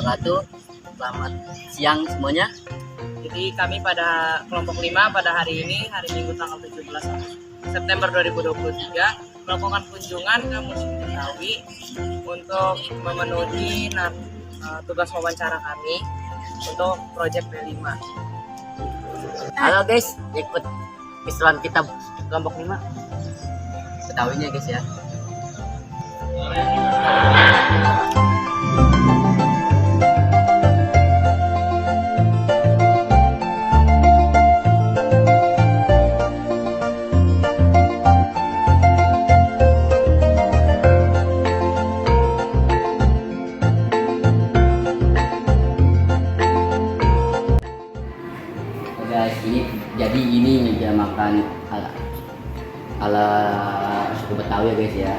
wabarakatuh. Selamat siang semuanya. Jadi kami pada kelompok 5 pada hari ini, hari Minggu tanggal 17 September 2023 melakukan kunjungan ke Museum Betawi untuk memenuhi tugas wawancara kami untuk proyek B5. Halo guys, ikut keseruan kita kelompok 5 Betawinya guys ya. Guys, ini dia makan ala suku Betawi ya guys ya.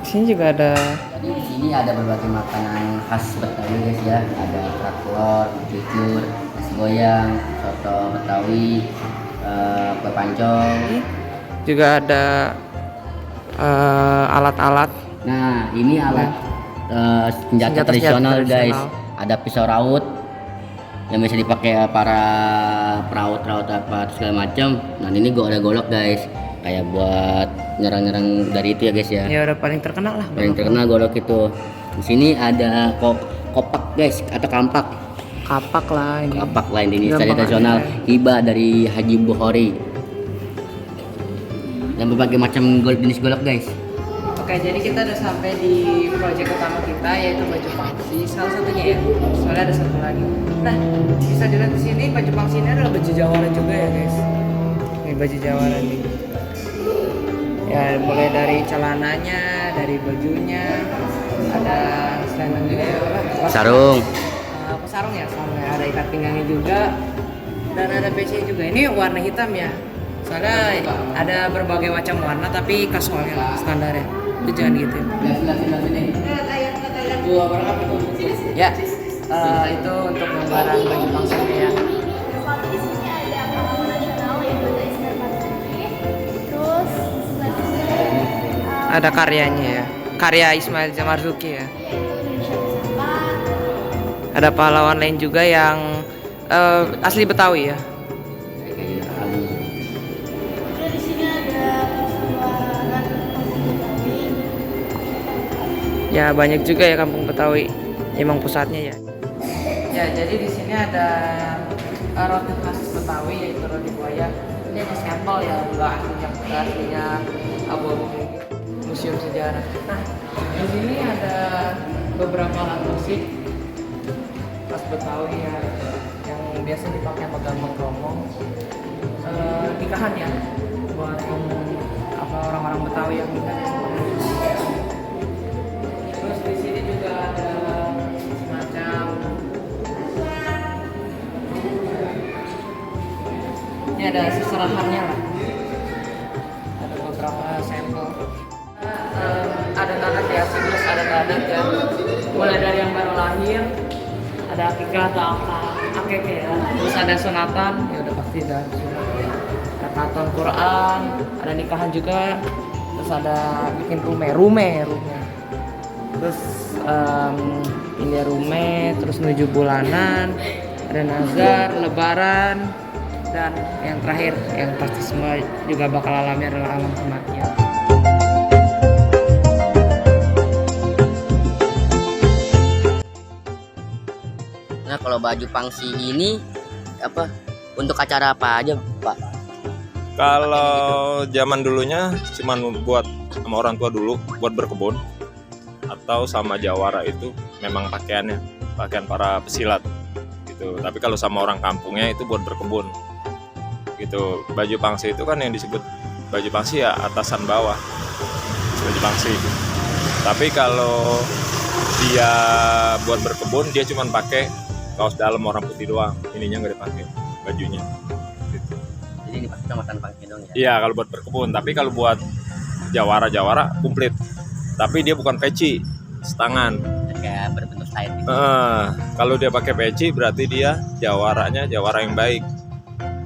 Di sini juga ada. Jadi di sini ada berbagai makanan khas Betawi guys ya. Ada kerak telur, cucur, nasi goyang, soto Betawi, kue pancong. Juga ada alat-alat. Nah, ini alat senjata tradisional guys. Ada pisau raut yang bisa dipakai para peraut-peraut apa segala macam. Nah, ini ada golok guys, kayak buat nyerang-nyerang dari itu ya guys ya. Ya udah paling terkenal lah. Paling terkenal golok itu. Di sini ada kopak guys atau kampak. Kapak lah ini. Kapak lain ini Gampang tradisional aja. hibah dari Haji Bukhari. Dan berbagai macam jenis golok guys. Oke, jadi kita udah sampai di proyek utama kita, yaitu baju pangsi. Salah satunya ya, soalnya ada satu lagi. Nah, bisa dilihat di sini baju pangsi ini adalah baju Jawara juga ya guys. Ini baju Jawara nih. Ya, mulai dari celananya, dari bajunya, ada selendang juga ya, apa? Sarung. Sarung ya, ada ikat pinggangnya juga, dan ada peci juga. Ini warna hitam ya. Soalnya ada berbagai macam warna, tapi kasualnya lah, standarnya. Itu jangan gitu. Ya, itu untuk gambaran baju pangsi ya. Ada karyanya ya, karya Ismail Marzuki ya. Ada pahlawan lain juga yang asli Betawi ya. Ya, banyak juga ya kampung Betawi, emang pusatnya ya. Ya, jadi di sini ada roti khas Betawi, yaitu roti buaya. Ini hanya sampel ya, enggak aslinya abu-abu museum sejarah. Nah, di sini ada beberapa alat musik khas Betawi ya, yang biasa dipakai sama rombong nikahan ya, buat orang-orang Betawi yang nikah. Terus di sini juga ada semacam ini ada seserahannya lah. Ada beberapa sampel. Ada adat ya, siklus adat ya. Mulai dari yang baru lahir, ada akikah atau akeke ya. Terus ada sunatan, ya udah pasti ada sunatan. Ada khatam Quran, ada nikahan juga. Terus ada bikin rumeh. Terus ini rume, terus menuju bulanan, ada nazar, lebaran, dan yang terakhir yang pasti semua juga bakal alami adalah alam kematian. Nah, kalau baju pangsi ini apa untuk acara apa aja, Pak? Kalau zaman dulunya cuman buat sama orang tua dulu buat berkebun, atau sama jawara itu memang pakaian para pesilat gitu. Tapi kalau sama orang kampungnya itu buat berkebun gitu. Baju pangsi itu kan yang disebut baju pangsi ya atasan bawah baju pangsi. Tapi kalau dia buat berkebun dia cuma pakai kaos dalam warna putih doang, ininya nggak dipakai bajunya gitu. Jadi ini pasti kecamatan pangsi dong ya? Iya, kalau buat berkebun. Tapi kalau buat jawara komplit, tapi dia bukan peci setangan, kayak berbentuk sayap gitu. Kalau dia pakai peci berarti dia jawara yang baik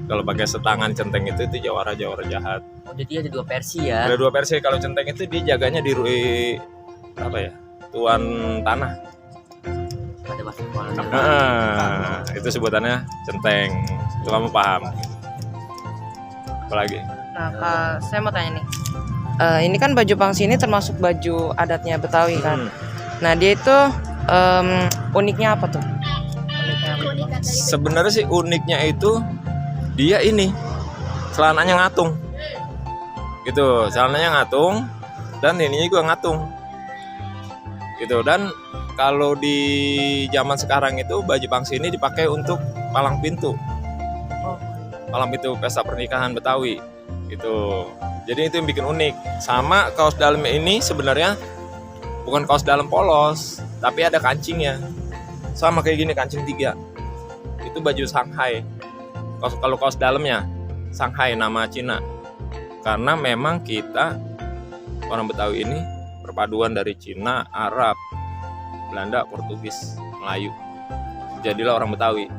Kalau pakai setangan centeng itu jawara jahat. Oh, jadi ada 2 versi ya. Ada 2 versi. Kalau centeng itu dia jaganya di apa ya? Tuan tanah. Ada masuk kolonel. Itu sebutannya centeng. Itu kamu paham. Apalagi? Nah, saya mau tanya nih. Ini kan baju pangsi ini termasuk baju adatnya Betawi kan. Nah, dia itu uniknya apa tuh? Sebenarnya sih uniknya itu dia ini celananya ngatung. Gitu, celananya ngatung dan ininya juga ngatung. Gitu, dan kalau di zaman sekarang itu baju pangsi ini dipakai untuk palang pintu. Palang pintu pesta pernikahan Betawi. Gitu. Jadi itu yang bikin unik. Sama kaos dalamnya ini sebenarnya bukan kaos dalam polos, tapi ada kancingnya. Sama kayak gini, kancing 3. Itu baju Shanghai. Kalau kaos dalamnya Shanghai, nama Cina. Karena memang kita orang Betawi ini perpaduan dari Cina, Arab, Belanda, Portugis, Melayu. Jadilah orang Betawi.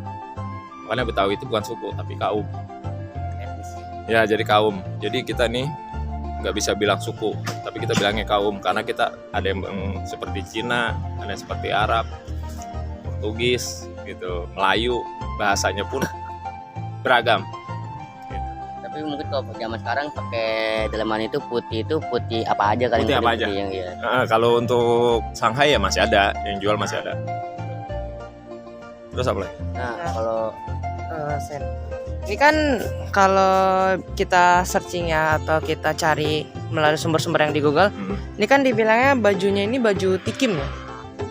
Makanya Betawi itu bukan suku tapi kaum. Ya, jadi kaum. Jadi kita nih nggak bisa bilang suku, tapi kita bilangnya kaum karena kita ada yang seperti Cina, ada yang seperti Arab, Portugis, gitu, Melayu, bahasanya pun beragam. Tapi mungkin kalau zaman sekarang pakai daleman itu putih apa aja kali. Putih apa aja. Yang, ya. Kalau untuk Shanghai ya masih ada, yang jual masih ada. Terus apa lagi? Nah, kalau ini kan kalau kita searching ya atau kita cari melalui sumber-sumber yang di Google, ini kan dibilangnya bajunya ini baju tikim ya,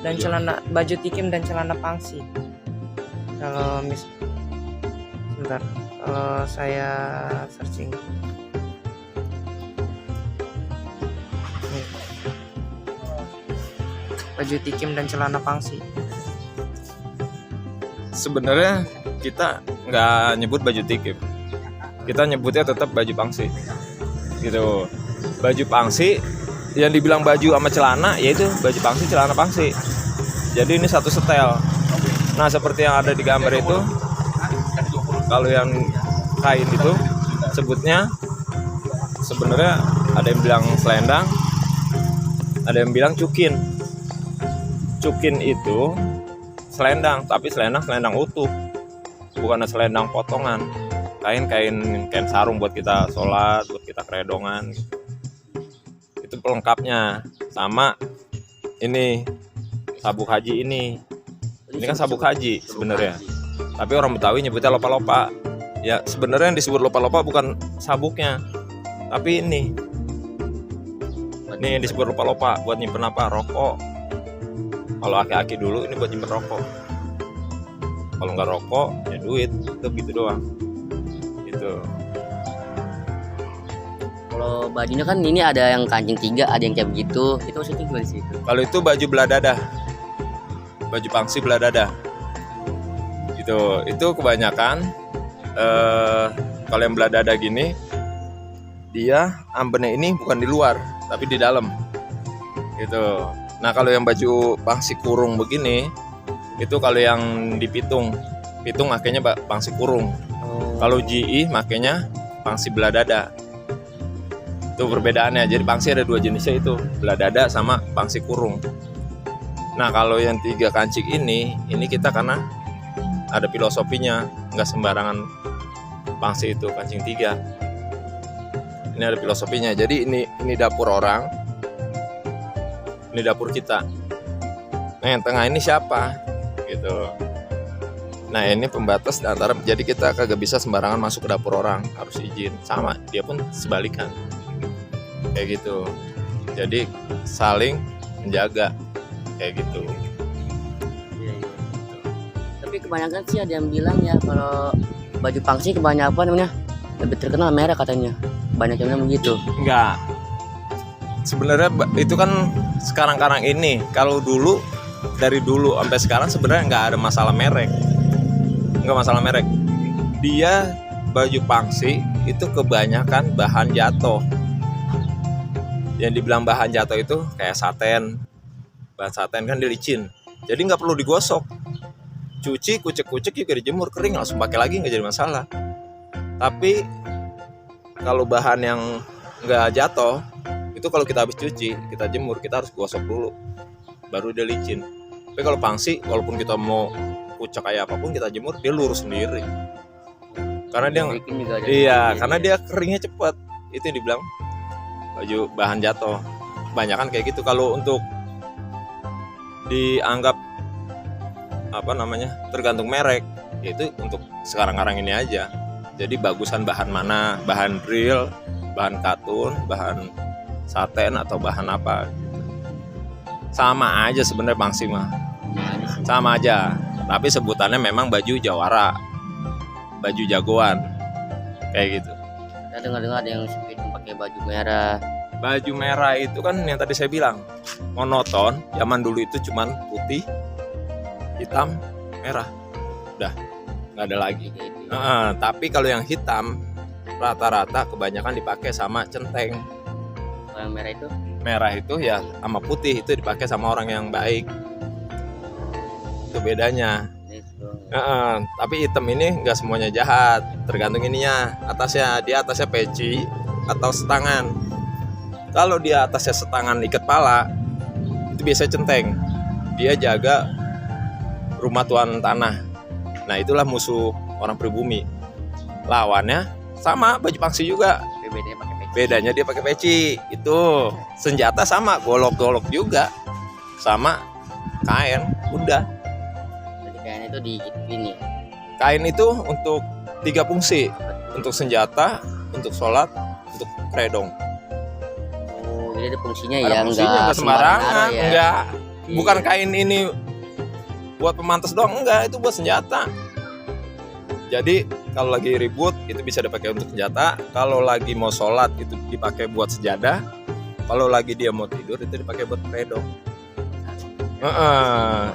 dan celana baju tikim dan celana pangsi. Kalau sebentar, kalau saya searching, baju tikim dan celana pangsi. Sebenarnya kita nggak nyebut baju tikim, kita nyebutnya tetap baju pangsi. Gitu. Baju pangsi yang dibilang baju sama celana yaitu baju pangsi, celana pangsi. Jadi ini satu setel. Nah, seperti yang ada di gambar itu, kalau yang kain itu sebutnya sebenarnya ada yang bilang selendang, ada yang bilang cukin. Cukin itu selendang, tapi selendang utuh, bukan selendang potongan. Kain sarung buat kita sholat, buat kita keredongan. Itu pelengkapnya. Sama ini sabuk haji ini kan sabuk haji sebenarnya, tapi orang Betawi nyebutnya lopa-lopa. Ya, sebenarnya yang disebut lopa-lopa bukan sabuknya, tapi ini yang disebut lopa-lopa buat nyimpen apa? Rokok. Kalau aki-aki dulu ini buat nyimpen rokok. Kalau nggak rokok ya duit, itu gitu doang. Gitu. kalau bajunya kan ini ada yang kancing 3, ada yang kayak begitu. Itu maksudnya gimana sih itu? Kalau itu baju belah dada, baju pangsi belah dada. Itu kebanyakan kalau yang belah dada gini, dia ambennya ini bukan di luar, tapi di dalam. Gitu. Nah, kalau yang baju pangsi kurung begini, itu kalau yang dipitung makanya pangsi kurung. Kalau GI makanya pangsi belah dada. Itu perbedaannya. Jadi pangsi ada 2 jenisnya itu, belah dada sama pangsi kurung. Nah, kalau yang 3 kancing ini kita karena ada filosofinya, nggak sembarangan pangsi itu kancing 3. Ini ada filosofinya. Jadi ini dapur orang, ini dapur kita. Nah, yang tengah ini siapa? Gitu. Nah, ini pembatas antara, jadi kita kagak bisa sembarangan masuk ke dapur orang, harus izin. Sama, dia pun sebalikan. Kayak gitu. Jadi saling menjaga kayak gitu. Tapi kebanyakan sih ada yang bilang ya kalau baju pangsi kebanyakan namanya lebih terkenal merah katanya. Banyak yang bilang begitu. Enggak. Sebenarnya itu kan sekarang ini. Kalau dulu, dari dulu sampai sekarang sebenarnya nggak ada masalah merek. Nggak masalah merek. Dia baju pangsi itu kebanyakan bahan jatuh. Yang dibilang bahan jatuh itu kayak saten. Bahan saten kan dia licin. Jadi nggak perlu digosok. Cuci, kucek-kucek juga dijemur, kering langsung pakai lagi, nggak jadi masalah. Tapi kalau bahan yang nggak jatuh, itu kalau kita habis cuci, kita jemur, kita harus gosok dulu, baru dia licin. Tapi kalau pangsi, walaupun kita mau kucek kayak apapun, kita jemur, dia lurus sendiri. Karena dia Bikin juga ada iya, bikin karena ya. dia keringnya cepat. Itu yang dibilang baju bahan jatuh. Banyak kan kayak gitu. Kalau untuk dianggap apa namanya, tergantung merek, itu untuk sekarang-karang ini aja. Jadi bagusan bahan mana, bahan drill, bahan katun, bahan saten atau bahan apa. Sama aja sebenarnya pangsi mah, sama aja. Tapi sebutannya memang baju jawara, baju jagoan, kayak gitu. Saya dengar-dengar ada yang speed pakai baju merah. Baju merah itu kan yang tadi saya bilang monoton. Zaman dulu itu cuman putih, hitam, merah, udah nggak ada lagi. Tapi kalau yang hitam rata-rata kebanyakan dipakai sama centeng. Kalau yang merah itu Merah itu ya sama putih itu dipakai sama orang yang baik. Itu bedanya. itu. Tapi hitam ini nggak semuanya jahat, tergantung ininya. Atasnya, dia atasnya peci atau setangan. Kalau dia atasnya setangan ikat pala, itu biasanya centeng. Dia jaga rumah tuan tanah. Nah itulah musuh orang pribumi. Lawannya sama baju pangsi juga. BBD pakai peci. Bedanya dia pakai peci. Itu senjata sama, golok-golok juga, sama kain. Udah. Jadi kayaknya itu di ini. Kain itu untuk 3 fungsi. Untuk senjata, untuk sholat, untuk kredong. Oh, jadi ada fungsinya Ada ya, fungsinya, enggak nggak sembarangan, ya. enggak. Iya. Bukan kain ini buat pemantas doang, enggak, itu buat senjata. Jadi kalau lagi ribut itu bisa dipakai untuk senjata. Kalau lagi mau sholat itu dipakai buat sejadah. Kalau lagi dia mau tidur itu dipakai buat kredong.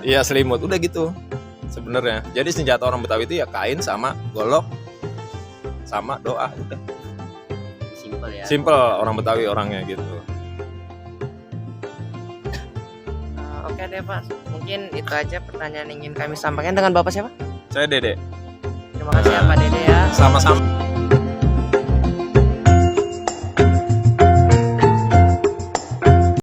Iya selimut, udah gitu sebenarnya. Jadi senjata orang Betawi itu ya kain sama golok sama doa, udah. Simpel ya. Simple orang Betawi orangnya gitu. Oke deh Pak, mungkin itu aja pertanyaan yang ingin kami sampaikan. Dengan Bapak siapa? Saya Dede. Terima kasih ya Pak Dede ya. Sama-sama.